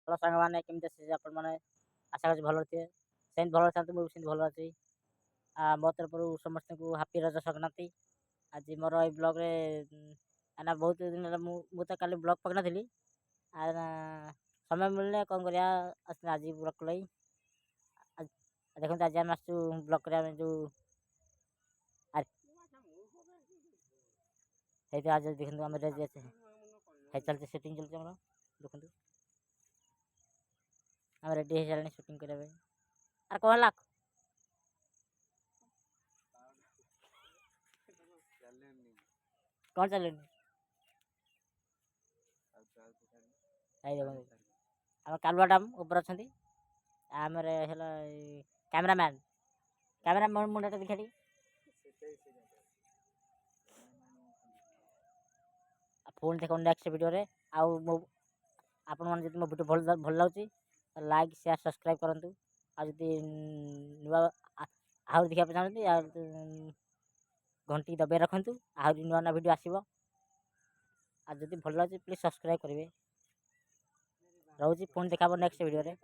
ଭଲ ସାଙ୍ଗମାନେ କେମିତି ଅଛି ଆପଣମାନେ ଆଶା କରୁଛି ଭଲ ଥିବେ। ସେମିତି ଭଲ ଥାନ୍ତୁ, ମୁଁ ବି ସେମିତି ଭଲ ଅଛି। ମୋ ତରଫରୁ ସମସ୍ତଙ୍କୁ ହାପି ରଜ ସଂକ୍ରାନ୍ତି। ଆଜି ମୋର ଏଇ ବ୍ଲଗ୍ରେ କାହିଁକିନା ବହୁତ ଦିନ ହେଲା ମୁଁ ତ କାଲି ବ୍ଲଗ୍ ପକାଇନଥିଲି। ସମୟ ମିଳିଲେ କ'ଣ କରିବା, ଆଜି ବ୍ଲଗ୍ କଲାଇ। ଦେଖନ୍ତୁ ଆଜି ଆମେ ଆସୁଛୁ ବ୍ଲଗ୍ କରିବା ପାଇଁ ଯେଉଁ ହେଇଥିବ। ଆଜି ଦେଖନ୍ତୁ ଆମେ ରେଡ଼ି ଅଛି, ହେଇ ଚାଲିଛି ସୁଟିଂ ଚାଲିଛି ଆମର। ଦେଖନ୍ତୁ ଆମେ ରେଡ଼ି ହେଇସାରିଲାଣି ସୁଟିଂ କରିବା ପାଇଁ। ଆରେ କ'ଣ ହେଲା? କ'ଣ ଚାଲିନି? ଏଇ ଦେଖନ୍ତୁ ଆମ କାଲୁଆ ଡ୍ୟାମ୍ ଉପରେ ଅଛନ୍ତି। ଆମର ହେଲା କ୍ୟାମେରା ମୁଣ୍ଡଟା ଦେଖାଡ଼ି। ପୁଣି ଦେଖନ୍ତୁ ନେକ୍ସଟ ଭିଡ଼ିଓରେ। ଆଉ ଆପଣମାନେ ଯଦି ମୋ ଭିଡ଼ିଓ ଭଲ ଲାଗୁଛି ଲାଇକ୍ ସେୟାର ସବସ୍କ୍ରାଇବ୍ କରନ୍ତୁ। ଆଉ ଯଦି ନୂଆ ଆହୁରି ଦେଖିବା ପାଇଁ ଚାହୁଁଛନ୍ତି ଘଣ୍ଟି ଦବାଇ ରଖନ୍ତୁ, ଆହୁରି ନୂଆ ନୂଆ ଭିଡ଼ିଓ ଆସିବ। ଆଉ ଯଦି ଭଲ ଲାଗୁଛି ପ୍ଲିଜ୍ ସବସ୍କ୍ରାଇବ୍ କରିବେ। ରହୁଛି, ପୁଣି ଦେଖା ହେବ ନେକ୍ସଟ ଭିଡ଼ିଓରେ।